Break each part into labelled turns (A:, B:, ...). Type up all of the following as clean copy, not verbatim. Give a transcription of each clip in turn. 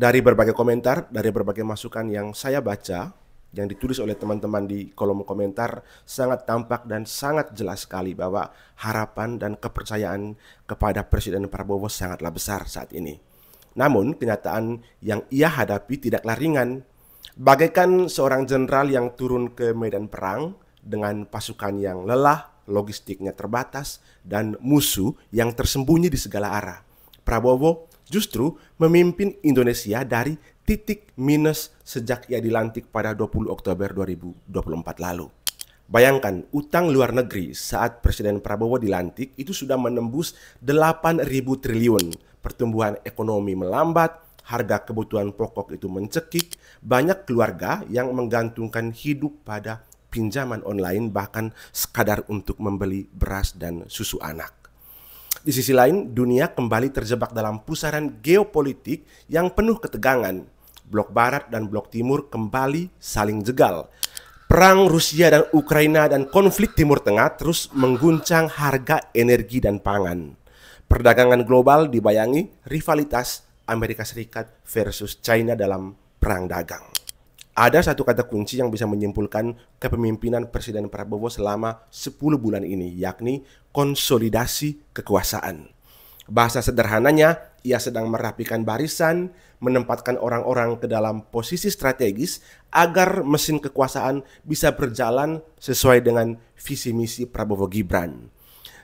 A: Dari berbagai komentar, dari berbagai masukan yang saya baca, yang ditulis oleh teman-teman di kolom komentar, sangat tampak dan sangat jelas sekali bahwa harapan dan kepercayaan kepada Presiden Prabowo sangatlah besar saat ini. Namun, kenyataan yang ia hadapi tidaklah ringan. Bagaikan seorang jenderal yang turun ke medan perang dengan pasukan yang lelah, logistiknya terbatas, dan musuh yang tersembunyi di segala arah. Prabowo justru memimpin Indonesia dari titik minus sejak ia dilantik pada 20 Oktober 2024 lalu. Bayangkan, utang luar negeri saat Presiden Prabowo dilantik itu sudah menembus 8.000 triliun. Pertumbuhan ekonomi melambat, harga kebutuhan pokok itu mencekik, banyak keluarga yang menggantungkan hidup pada pinjaman online bahkan sekadar untuk membeli beras dan susu anak. Di sisi lain, dunia kembali terjebak dalam pusaran geopolitik yang penuh ketegangan. Blok Barat dan Blok Timur kembali saling jegal. Perang Rusia dan Ukraina dan konflik Timur Tengah terus mengguncang harga energi dan pangan. Perdagangan global dibayangi rivalitas Amerika Serikat versus China dalam perang dagang. Ada satu kata kunci yang bisa menyimpulkan kepemimpinan Presiden Prabowo selama 10 bulan ini, yakni konsolidasi kekuasaan. Bahasa sederhananya, ia sedang merapikan barisan, menempatkan orang-orang ke dalam posisi strategis agar mesin kekuasaan bisa berjalan sesuai dengan visi misi Prabowo Gibran.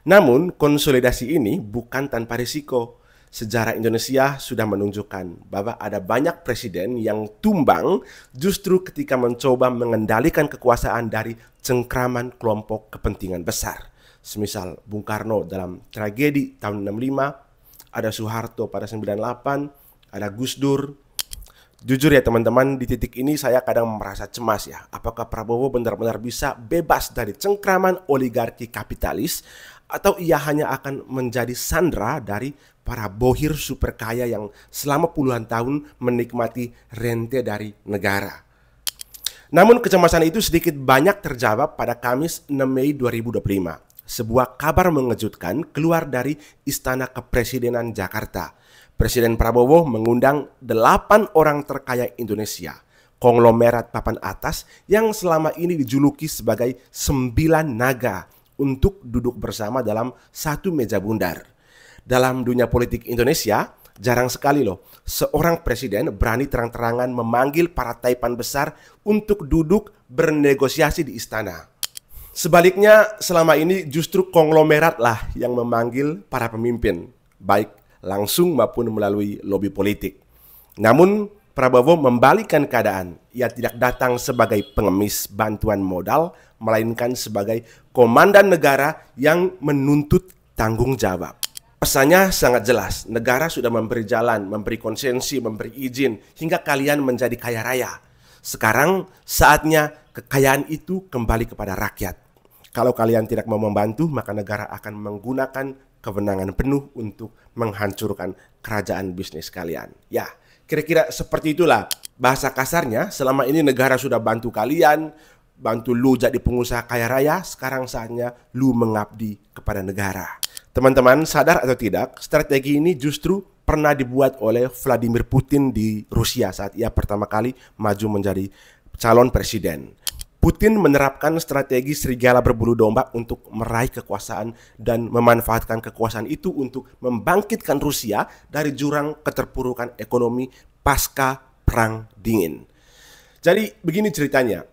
A: Namun, konsolidasi ini bukan tanpa risiko. Sejarah Indonesia sudah menunjukkan bahwa ada banyak presiden yang tumbang justru ketika mencoba mengendalikan kekuasaan dari cengkraman kelompok kepentingan besar. Semisal Bung Karno dalam tragedi tahun 65, ada Soeharto pada 98, ada Gus Dur. Jujur ya teman-teman, di titik ini saya kadang merasa cemas ya. Apakah Prabowo benar-benar bisa bebas dari cengkraman oligarki kapitalis, atau ia hanya akan menjadi sandera dari para bohir super kaya yang selama puluhan tahun menikmati rente dari negara. Namun kecemasan itu sedikit banyak terjawab pada Kamis 6 Mei 2025. Sebuah kabar mengejutkan keluar dari Istana Kepresidenan Jakarta. Presiden Prabowo mengundang 8 orang terkaya Indonesia, konglomerat papan atas yang selama ini dijuluki sebagai 9 naga, untuk duduk bersama dalam satu meja bundar. Dalam dunia politik Indonesia, jarang sekali loh seorang presiden berani terang-terangan memanggil para taipan besar untuk duduk bernegosiasi di istana. Sebaliknya, selama ini justru konglomerat lah yang memanggil para pemimpin, baik langsung maupun melalui lobi politik. Namun, Prabowo membalikkan keadaan. Ia tidak datang sebagai pengemis bantuan modal, melainkan sebagai komandan negara yang menuntut tanggung jawab. Pesannya sangat jelas, negara sudah memberi jalan, memberi konsensi, memberi izin, hingga kalian menjadi kaya raya. Sekarang saatnya kekayaan itu kembali kepada rakyat. Kalau kalian tidak mau membantu, maka negara akan menggunakan kewenangan penuh untuk menghancurkan kerajaan bisnis kalian. Ya, kira-kira seperti itulah bahasa kasarnya. Selama ini negara sudah bantu kalian, bantu lu jadi pengusaha kaya raya, sekarang saatnya lu mengabdi kepada negara. Teman-teman, sadar atau tidak, strategi ini justru pernah dibuat oleh Vladimir Putin di Rusia saat ia pertama kali maju menjadi calon presiden. Putin menerapkan strategi serigala berbulu domba untuk meraih kekuasaan dan memanfaatkan kekuasaan itu untuk membangkitkan Rusia dari jurang keterpurukan ekonomi pasca Perang Dingin. Jadi begini ceritanya,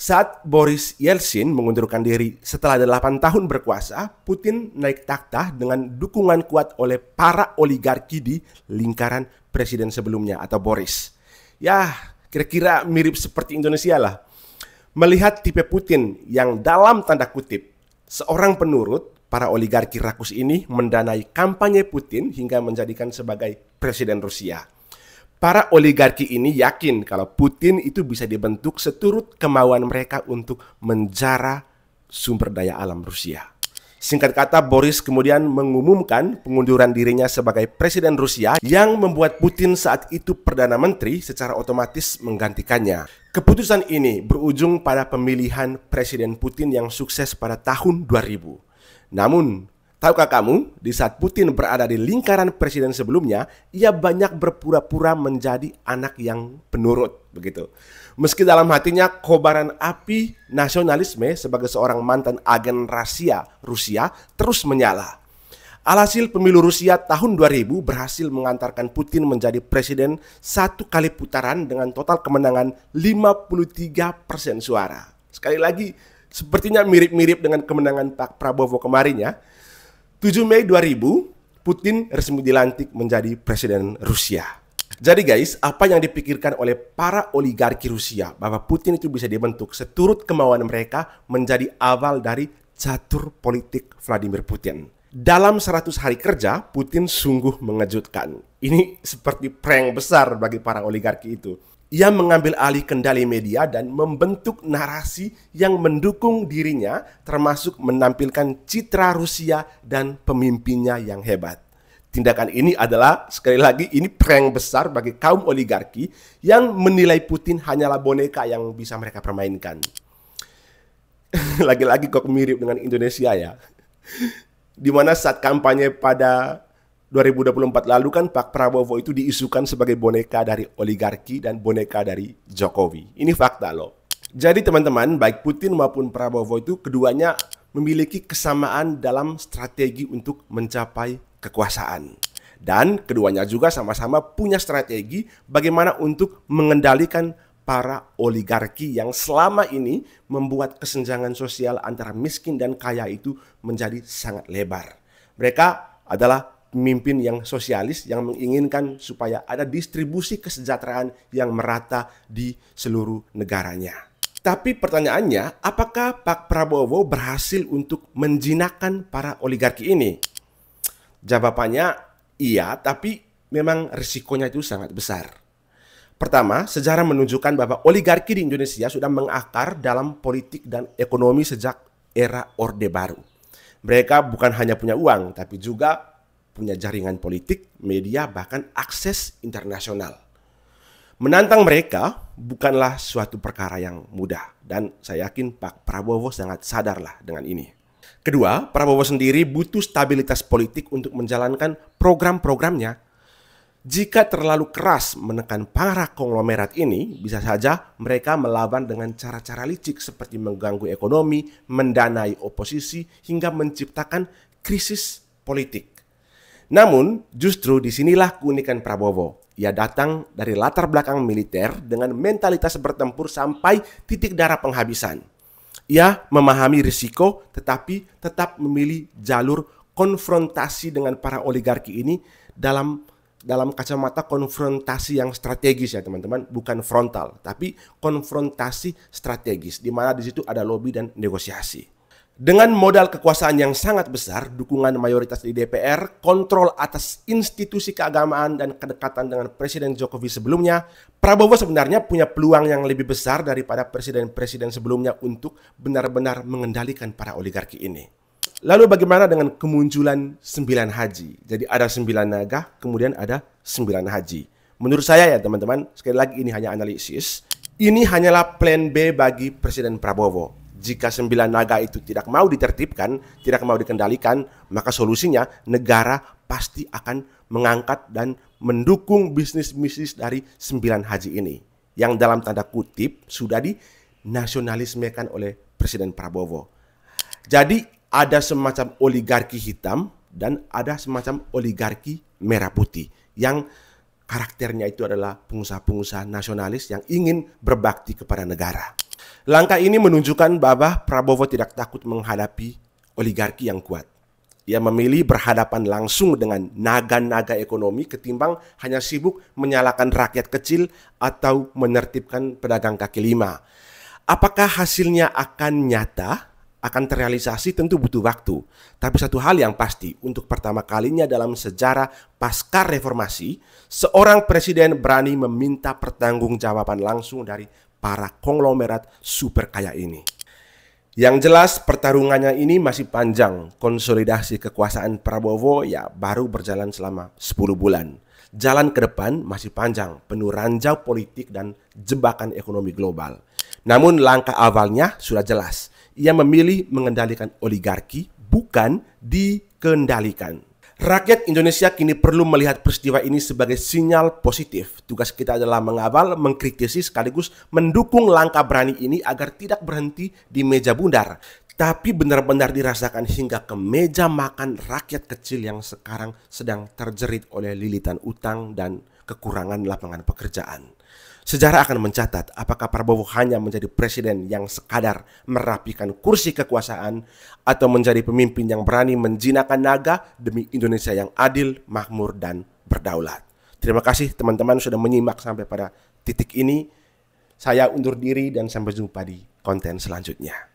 A: saat Boris Yeltsin mengundurkan diri setelah 8 tahun berkuasa, Putin naik takhta dengan dukungan kuat oleh para oligarki di lingkaran presiden sebelumnya atau Boris. Ya, kira-kira mirip seperti Indonesia lah. Melihat tipe Putin yang dalam tanda kutip seorang penurut, para oligarki rakus ini mendanai kampanye Putin hingga menjadikan sebagai presiden Rusia. Para oligarki ini yakin kalau Putin itu bisa dibentuk seturut kemauan mereka untuk menjara sumber daya alam Rusia. Singkat kata, Boris kemudian mengumumkan pengunduran dirinya sebagai presiden Rusia yang membuat Putin saat itu Perdana Menteri secara otomatis menggantikannya. Keputusan ini berujung pada pemilihan Presiden Putin yang sukses pada tahun 2000. Namun, Tahukah kamu, di saat Putin berada di lingkaran presiden sebelumnya, ia banyak berpura-pura menjadi anak yang penurut, begitu. Meski dalam hatinya kobaran api nasionalisme sebagai seorang mantan agen rahasia Rusia terus menyala. Alhasil pemilu Rusia tahun 2000 berhasil mengantarkan Putin menjadi presiden satu kali putaran dengan total kemenangan 53% suara. Sekali lagi, sepertinya mirip-mirip dengan kemenangan Pak Prabowo kemarin ya. 7 Mei 2000, Putin resmi dilantik menjadi presiden Rusia. Jadi guys, apa yang dipikirkan oleh para oligarki Rusia bahwa Putin itu bisa dibentuk seturut kemauan mereka menjadi awal dari catur politik Vladimir Putin. Dalam 100 hari kerja, Putin sungguh mengejutkan. Ini seperti prank besar bagi para oligarki itu. Ia mengambil alih kendali media dan membentuk narasi yang mendukung dirinya, termasuk menampilkan citra Rusia dan pemimpinnya yang hebat. Tindakan ini adalah, sekali lagi, ini prank besar bagi kaum oligarki yang menilai Putin hanyalah boneka yang bisa mereka permainkan. Lagi-lagi kok mirip dengan Indonesia ya. Dimana saat kampanye pada 2024 lalu kan Pak Prabowo itu diisukan sebagai boneka dari oligarki dan boneka dari Jokowi. Ini fakta loh. Jadi teman-teman, baik Putin maupun Prabowo itu keduanya memiliki kesamaan dalam strategi untuk mencapai kekuasaan. Dan keduanya juga sama-sama punya strategi bagaimana untuk mengendalikan para oligarki yang selama ini membuat kesenjangan sosial antara miskin dan kaya itu menjadi sangat lebar. Mereka adalah pemimpin yang sosialis yang menginginkan supaya ada distribusi kesejahteraan yang merata di seluruh negaranya. Tapi pertanyaannya, apakah Pak Prabowo berhasil untuk menjinakkan para oligarki ini? Jawabannya iya, tapi memang risikonya itu sangat besar. Pertama, sejarah menunjukkan bahwa oligarki di Indonesia sudah mengakar dalam politik dan ekonomi sejak era Orde Baru. Mereka bukan hanya punya uang, tapi juga punya jaringan politik, media, bahkan akses internasional. Menantang mereka bukanlah suatu perkara yang mudah, dan saya yakin Pak Prabowo sangat sadarlah dengan ini. Kedua, Prabowo sendiri butuh stabilitas politik untuk menjalankan program-programnya. Jika terlalu keras menekan para konglomerat ini, bisa saja mereka melawan dengan cara-cara licik seperti mengganggu ekonomi, mendanai oposisi, hingga menciptakan krisis politik. Namun, justru disinilah keunikan Prabowo. Ia datang dari latar belakang militer dengan mentalitas bertempur sampai titik darah penghabisan. Ia memahami risiko tetapi tetap memilih jalur konfrontasi dengan para oligarki ini dalam kacamata konfrontasi yang strategis ya teman-teman, bukan frontal, tapi konfrontasi strategis di mana di situ ada lobby dan negosiasi. Dengan modal kekuasaan yang sangat besar, dukungan mayoritas di DPR, kontrol atas institusi keagamaan, dan kedekatan dengan Presiden Jokowi sebelumnya, Prabowo sebenarnya punya peluang yang lebih besar daripada presiden-presiden sebelumnya untuk benar-benar mengendalikan para oligarki ini. Lalu bagaimana dengan kemunculan 9 haji? Jadi ada 9 naga, kemudian ada 9 haji. Menurut saya ya teman-teman, sekali lagi ini hanya analisis, ini hanyalah plan B bagi Presiden Prabowo. Jika 9 naga itu tidak mau ditertibkan, tidak mau dikendalikan, maka solusinya negara pasti akan mengangkat dan mendukung bisnis-bisnis dari 9 haji ini. Yang dalam tanda kutip sudah dinasionalismekan oleh Presiden Prabowo. Jadi ada semacam oligarki hitam dan ada semacam oligarki merah putih. Yang karakternya itu adalah pengusaha-pengusaha nasionalis yang ingin berbakti kepada negara. Langkah ini menunjukkan bahwa Prabowo tidak takut menghadapi oligarki yang kuat. Ia memilih berhadapan langsung dengan naga-naga ekonomi ketimbang hanya sibuk menyalahkan rakyat kecil atau menertibkan pedagang kaki lima. Apakah hasilnya akan nyata, akan terrealisasi tentu butuh waktu. Tapi satu hal yang pasti, untuk pertama kalinya dalam sejarah pasca reformasi, seorang presiden berani meminta pertanggungjawaban langsung dari para konglomerat super kaya ini. Yang jelas pertarungannya ini masih panjang. Konsolidasi kekuasaan Prabowo ya baru berjalan selama 10 bulan. Jalan ke depan masih panjang, penuh ranjau politik dan jebakan ekonomi global. Namun langkah awalnya sudah jelas. Ia memilih mengendalikan oligarki bukan di kendalikan. Rakyat Indonesia kini perlu melihat peristiwa ini sebagai sinyal positif. Tugas kita adalah mengawal, mengkritisi, sekaligus mendukung langkah berani ini agar tidak berhenti di meja bundar, tapi benar-benar dirasakan hingga ke meja makan rakyat kecil yang sekarang sedang terjerit oleh lilitan utang dan kekurangan lapangan pekerjaan. Sejarah akan mencatat apakah Prabowo hanya menjadi presiden yang sekadar merapikan kursi kekuasaan atau menjadi pemimpin yang berani menjinakkan naga demi Indonesia yang adil, makmur, dan berdaulat. Terima kasih teman-teman sudah menyimak sampai pada titik ini. Saya undur diri dan sampai jumpa di konten selanjutnya.